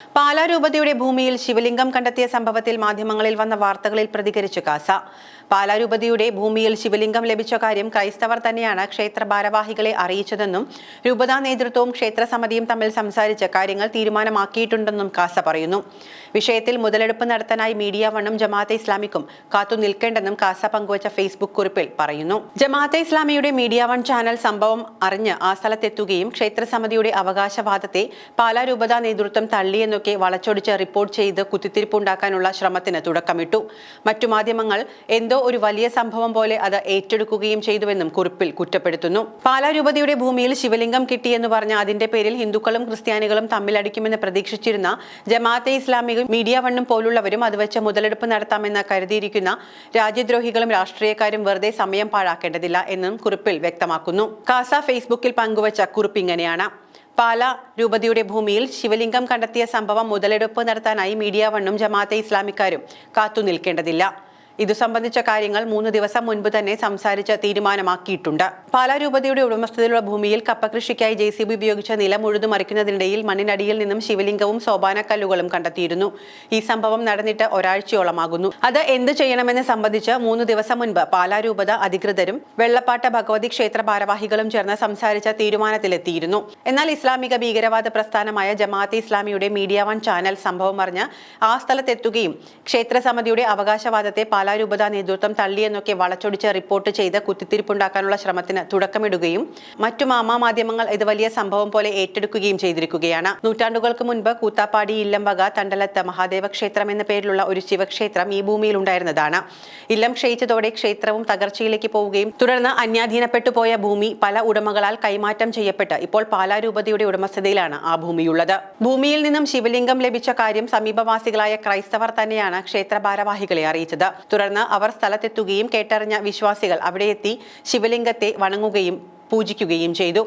പാലാ രൂപതയുടെ ഭൂമിയിൽ ശിവലിംഗം കണ്ടെത്തിയ സംഭവത്തിൽ മാധ്യമങ്ങളിൽ വന്ന വാർത്തകളിൽ പ്രതികരിച്ചു കാസ. പാലാ രൂപതയുടെ ഭൂമിയിൽ ശിവലിംഗം ലഭിച്ച കാര്യം ക്രൈസ്തവർ തന്നെയാണ് ക്ഷേത്ര ഭാരവാഹികളെ അറിയിച്ചതെന്നും രൂപതാ നേതൃത്വവും ക്ഷേത്രസമിതിയും തമ്മിൽ സംസാരിച്ച് കാര്യങ്ങൾ തീരുമാനമാക്കിയിട്ടുണ്ടെന്നും കാസ പറയുന്നു. വിഷയത്തിൽ മുതലെടുപ്പ് നടത്താനായി മീഡിയ വണ്ണും ജമാഅത്തെ ഇസ്ലാമിക്കും കാത്തു നിൽക്കേണ്ടെന്നും കാസ പങ്കുവച്ച ഫേസ്ബുക്ക് കുറിപ്പിൽ പറയുന്നു. ജമാഅത്തെ ഇസ്ലാമിയുടെ മീഡിയ വൺ ചാനൽ സംഭവം അറിഞ്ഞ് ആ സ്ഥലത്തെത്തുകയും ക്ഷേത്രസമിതിയുടെ അവകാശവാദത്തെ പാലാ രൂപതാ നേതൃത്വം തള്ളിയെന്നൊക്കെ വളച്ചൊടിച്ച് റിപ്പോർട്ട് ചെയ്ത് കുത്തിത്തിരിപ്പുണ്ടാക്കാനുള്ള ശ്രമത്തിന് തുടക്കമിട്ടു. മറ്റു മാധ്യമങ്ങൾ എന്തോ ഒരു വലിയ സംഭവം പോലെ അത് ഏറ്റെടുക്കുകയും ചെയ്തുവെന്നും കുറിപ്പിൽ കുറ്റപ്പെടുത്തുന്നു. പാലാ രൂപതയുടെ ഭൂമിയിൽ ശിവലിംഗം കിട്ടിയെന്ന് പറഞ്ഞ അതിന്റെ പേരിൽ ഹിന്ദുക്കളും ക്രിസ്ത്യാനികളും തമ്മിലടിക്കുമെന്ന് പ്രതീക്ഷിച്ചിരുന്ന ജമാഅത്തെ ഇസ്ലാമിയും മീഡിയ വണ്ണും പോലുള്ളവരും അത് വെച്ച് മുതലെടുപ്പ് നടത്താമെന്ന് കരുതിയിരിക്കുന്ന രാജ്യദ്രോഹികളും രാഷ്ട്രീയക്കാരും വെറുതെ സമയം പാഴാക്കേണ്ടതില്ല എന്നും കുറിപ്പിൽ വ്യക്തമാക്കുന്നു. കാസ ഫേസ്ബുക്കിൽ പങ്കുവച്ച കുറിപ്പ് ഇങ്ങനെയാണ്: പാലാ രൂപതയുടെ ഭൂമിയിൽ ശിവലിംഗം കണ്ടെത്തിയ സംഭവം മുതലെടുപ്പ് നടത്താനായി മീഡിയ വണ്ണും ജമാഅത്തെ ഇസ്ലാമിക്കാരും കാത്തു നിൽക്കേണ്ടതില്ല. ഇതു സംബന്ധിച്ച കാര്യങ്ങൾ 3 ദിവസം മുൻപ് തന്നെ സംസാരിച്ച് തീരുമാനമാക്കിയിട്ടുണ്ട്. പാലാ രൂപതയുടെ ഉടമസ്ഥതയിലുള്ള ഭൂമിയിൽ കപ്പ കൃഷിക്കായി JCB ഉപയോഗിച്ച നിലം ഉഴുതുമറിക്കുന്നതിനിടയിൽ മണ്ണിനടിയിൽ നിന്നും ശിവലിംഗവും സോപാനക്കല്ലുകളും കണ്ടെത്തിയിരുന്നു. ഈ സംഭവം നടന്നിട്ട് ഒരാഴ്ചയോളമാകുന്നു. അത് എന്ത് ചെയ്യണമെന്ന് സംബന്ധിച്ച് 3 ദിവസം മുൻപ് പാലാ രൂപത അധികൃതരും വെള്ളപ്പാട്ട ഭഗവതി ക്ഷേത്ര ഭാരവാഹികളും ചേർന്ന് സംസാരിച്ച തീരുമാനത്തിലെത്തിയിരുന്നു. എന്നാൽ ഇസ്ലാമിക ഭീകരവാദ പ്രസ്ഥാനമായ ജമാഅത്തെ ഇസ്ലാമിയുടെ മീഡിയ വൺ ചാനൽ സംഭവം അറിഞ്ഞ് ആ സ്ഥലത്തെത്തുകയും ക്ഷേത്രസമിതിയുടെ അവകാശവാദത്തെ പാലാ രൂപതാ നേതൃത്വം തള്ളിയെന്നൊക്കെ വളച്ചൊടിച്ച് റിപ്പോർട്ട് ചെയ്ത് കുത്തിത്തിരിപ്പുണ്ടാക്കാനുള്ള ശ്രമത്തിന് തുടക്കമിടുകയും മറ്റു മാധ്യമങ്ങൾ ഇത് വലിയ സംഭവം പോലെ ഏറ്റെടുക്കുകയും ചെയ്തിരിക്കുകയാണ്. നൂറ്റാണ്ടുകൾക്ക് മുൻപ് കൂത്താപ്പാടി ഇല്ലംവക തണ്ടലത്ത് മഹാദേവ ക്ഷേത്രം എന്ന പേരിലുള്ള ഒരു ശിവക്ഷേത്രം ഈ ഭൂമിയിൽ ഉണ്ടായിരുന്നതാണ്. ഇല്ലം ക്ഷയിച്ചതോടെ ക്ഷേത്രവും തകർച്ചയിലേക്ക് പോവുകയും തുടർന്ന് അന്യാധീനപ്പെട്ടു പോയ ഭൂമി പല ഉടമകളാൽ കൈമാറ്റം ചെയ്യപ്പെട്ട് ഇപ്പോൾ പാലാ രൂപതയുടെ ഉടമസ്ഥതയിലാണ് ആ ഭൂമിയുള്ളത്. ഭൂമിയിൽ നിന്നും ശിവലിംഗം ലഭിച്ച കാര്യം സമീപവാസികളായ ക്രൈസ്തവർ തന്നെയാണ് ക്ഷേത്ര ഭാരവാഹികളെ അറിയിച്ചത്. തുടർന്ന് അവർ സ്ഥലത്തെത്തുകയും കേട്ടറിഞ്ഞ വിശ്വാസികൾ അവിടെയെത്തി ശിവലിംഗത്തെ വണങ്ങുകയും പൂജിക്കുകയും ചെയ്തു.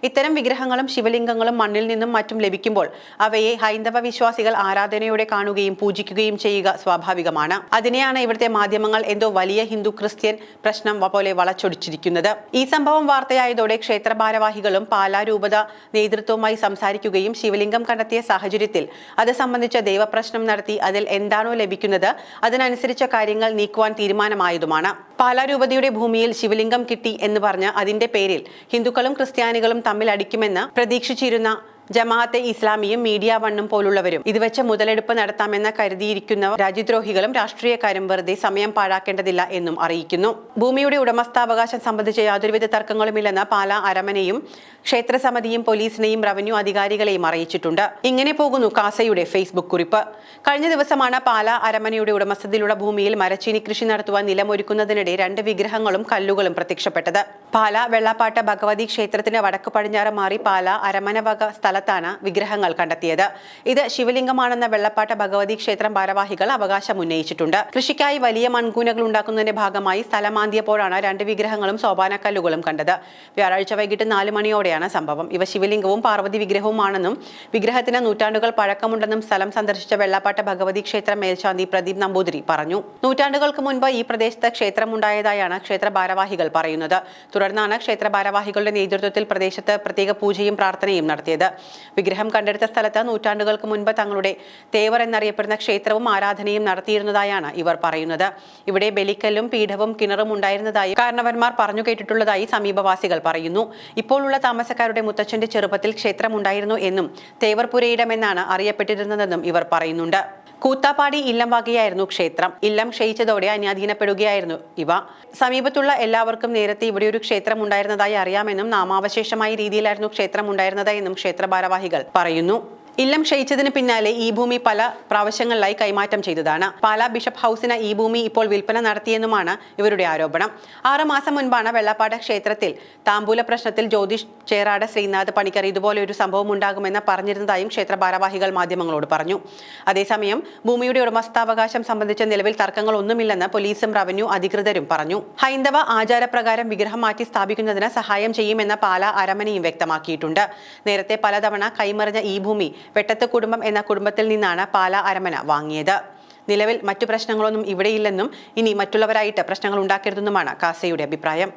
ഇത്തരം വിഗ്രഹങ്ങളും ശിവലിംഗങ്ങളും മണ്ണിൽ നിന്നും മറ്റും ലഭിക്കുമ്പോൾ അവയെ ഹൈന്ദവ വിശ്വാസികൾ ആരാധനയോടെ കാണുകയും പൂജിക്കുകയും ചെയ്യുക സ്വാഭാവികമാണ്. അതിനെയാണ് ഇവിടുത്തെ മാധ്യമങ്ങൾ എന്തോ വലിയ ഹിന്ദു ക്രിസ്ത്യൻ പ്രശ്നം പോലെ വളച്ചൊടിച്ചിരിക്കുന്നത്. ഈ സംഭവം വാർത്തയായതോടെ ക്ഷേത്ര ഭാരവാഹികളും പാലാ രൂപത നേതൃത്വവുമായി സംസാരിക്കുകയും ശിവലിംഗം കണ്ടെത്തിയ സാഹചര്യത്തിൽ അത് സംബന്ധിച്ച ദൈവപ്രശ്നം നടത്തി അതിൽ എന്താണോ ലഭിക്കുന്നത് അതിനനുസരിച്ച കാര്യങ്ങൾ നീക്കുവാൻ തീരുമാനമായതുമാണ്. പാലാ രൂപതയുടെ ഭൂമിയിൽ ശിവലിംഗം കിട്ടി എന്ന് പറഞ്ഞ് അതിന്റെ പേരിൽ ഹിന്ദുക്കളും ക്രിസ്ത്യാനികളും തമ്മിൽ അടിക്കുമെന്ന് പ്രതീക്ഷിച്ചിരുന്ന ജമാഅത്തെ ഇസ്ലാമിയും മീഡിയ വണ്ണും പോലുള്ളവരും ഇത് വെച്ച് മുതലെടുപ്പ് നടത്താമെന്ന് കരുതിയിരിക്കുന്ന രാജ്യദ്രോഹികളും രാഷ്ട്രീയക്കാരും വെറുതെ സമയം പാഴാക്കേണ്ടതില്ല എന്നും അറിയിക്കുന്നു. ഭൂമിയുടെ ഉടമസ്ഥാവകാശം സംബന്ധിച്ച യാതൊരുവിധ തർക്കങ്ങളുമില്ലെന്ന് പാലാ അരമനയും ക്ഷേത്രസമിതിയും പോലീസിനെയും റവന്യൂ അധികാരികളെയും അറിയിച്ചിട്ടുണ്ട്. ഇങ്ങനെ പോകുന്നു കാസയുടെ ഫേസ്ബുക്ക് കുറിപ്പ്. കഴിഞ്ഞ ദിവസമാണ് പാലാ അരമനയുടെ ഉടമസ്ഥതയിലുള്ള ഭൂമിയിൽ മരച്ചീനി കൃഷി നടത്തുവാൻ നിലമൊരുക്കുന്നതിനിടെ 2 വിഗ്രഹങ്ങളും കല്ലുകളും പ്രത്യക്ഷപ്പെട്ടത്. പാലാ വെള്ളപ്പാട്ട ഭഗവതി ക്ഷേത്രത്തിന് വടക്ക് പടിഞ്ഞാറ് മാറി പാലാ അരമന വക സ്ഥലത്താണ് വിഗ്രഹങ്ങൾ കണ്ടെത്തിയത്. ഇത് ശിവലിംഗമാണെന്ന വെള്ളപ്പാട്ട ഭഗവതി ക്ഷേത്രം ഭാരവാഹികൾ അവകാശം ഉന്നയിച്ചിട്ടുണ്ട്. കൃഷിക്കായി വലിയ മൺകൂനകൾ ഉണ്ടാക്കുന്നതിന്റെ ഭാഗമായി സ്ഥലം മാന്തിയപ്പോഴാണ് 2 വിഗ്രഹങ്ങളും സോപാനക്കല്ലുകളും കണ്ടത്. വ്യാഴാഴ്ച വൈകിട്ട് 4 മണിയോടെയാണ് സംഭവം. ഇവ ശിവലിംഗവും പാർവതി വിഗ്രഹവുമാണെന്നും വിഗ്രഹത്തിന് നൂറ്റാണ്ടുകൾ പഴക്കമുണ്ടെന്നും സ്ഥലം സന്ദർശിച്ച വെള്ളപ്പാട്ട ഭഗവതി ക്ഷേത്രം മേൽശാന്തി പ്രദീപ് നമ്പൂതിരി പറഞ്ഞു. നൂറ്റാണ്ടുകൾക്ക് മുൻപ് ഈ പ്രദേശത്ത് ക്ഷേത്രമുണ്ടായതായാണ് ക്ഷേത്ര ഭാരവാഹികൾ പറയുന്നത്. തുടർന്നാണ് ക്ഷേത്ര ഭാരവാഹികളുടെ നേതൃത്വത്തിൽ പ്രദേശത്ത് പ്രത്യേക പൂജയും പ്രാർത്ഥനയും നടത്തിയത്. വിഗ്രഹം കണ്ടെടുത്ത സ്ഥലത്ത് നൂറ്റാണ്ടുകൾക്ക് മുൻപ് തങ്ങളുടെ തേവർ എന്നറിയപ്പെടുന്ന ക്ഷേത്രവും ആരാധനയും നടത്തിയിരുന്നതായാണ് ഇവർ പറയുന്നത്. ഇവിടെ ബലിക്കല്ലും പീഠവും കിണറും ഉണ്ടായിരുന്നതായി കാരണവന്മാർ പറഞ്ഞു കേട്ടിട്ടുള്ളതായി സമീപവാസികൾ പറയുന്നു. ഇപ്പോഴുള്ള താമസക്കാരുടെ മുത്തച്ഛന്റെ ചെറുപ്പത്തിൽ ക്ഷേത്രം ഉണ്ടായിരുന്നു എന്നും തേവർ പുരയിടമെന്നാണ് അറിയപ്പെട്ടിരുന്നതെന്നും ഇവർ പറയുന്നുണ്ട്. കൂത്താപ്പാടി ഇല്ലം വകയായിരുന്നു ക്ഷേത്രം. ഇല്ലം ക്ഷയിച്ചതോടെ അന്യാധീനപ്പെടുകയായിരുന്നു ഇവ. സമീപത്തുള്ള എല്ലാവർക്കും നേരത്തെ ഇവിടെ ഒരു ക്ഷേത്രം ഉണ്ടായിരുന്നതായി അറിയാമെന്നും നാമാവശേഷമായ രീതിയിലായിരുന്നു ക്ഷേത്രം ഉണ്ടായിരുന്നതെന്നും ക്ഷേത്ര ഭാരവാഹികൾ പറയുന്നു. ഇല്ലം ക്ഷയിച്ചതിന് പിന്നാലെ ഈ ഭൂമി പല പ്രാവശ്യങ്ങളിലായി കൈമാറ്റം ചെയ്തതാണ്. പാലാ ബിഷപ്പ് ഹൗസിന് ഈ ഭൂമി ഇപ്പോൾ വിൽപ്പന നടത്തിയെന്നുമാണ് ഇവരുടെ ആരോപണം. 6 മാസം മുൻപാണ് വെള്ളപ്പാട ക്ഷേത്രത്തിൽ താമ്പൂല പ്രശ്നത്തിൽ ജ്യോതിഷ് ചേറാട് ശ്രീനാഥ് പണിക്കർ ഇതുപോലെ ഒരു സംഭവം ഉണ്ടാകുമെന്ന് പറഞ്ഞിരുന്നതായും ക്ഷേത്ര ഭാരവാഹികൾ മാധ്യമങ്ങളോട് പറഞ്ഞു. അതേസമയം ഭൂമിയുടെ ഉടമസ്ഥാവകാശം സംബന്ധിച്ച നിലവിൽ തർക്കങ്ങളൊന്നുമില്ലെന്ന് പോലീസും റവന്യൂ അധികൃതരും പറഞ്ഞു. ഹൈന്ദവ ആചാരപ്രകാരം വിഗ്രഹം മാറ്റി സ്ഥാപിക്കുന്നതിന് സഹായം ചെയ്യുമെന്ന് പാലാ അരമനയും വ്യക്തമാക്കിയിട്ടുണ്ട്. നേരത്തെ പലതവണ കൈമറിഞ്ഞ ഈ ഭൂമി വെട്ടത്ത് കുടുംബം എന്ന കുടുംബത്തിൽ നിന്നാണ് പാലാ അരമന വാങ്ങിയത്. നിലവിൽ മറ്റു പ്രശ്നങ്ങളൊന്നും ഇവിടെയില്ലെന്നും ഇനി മറ്റുള്ളവരായിട്ട് പ്രശ്നങ്ങൾ ഉണ്ടാക്കരുതെന്നുമാണ് കാസയുടെ അഭിപ്രായം.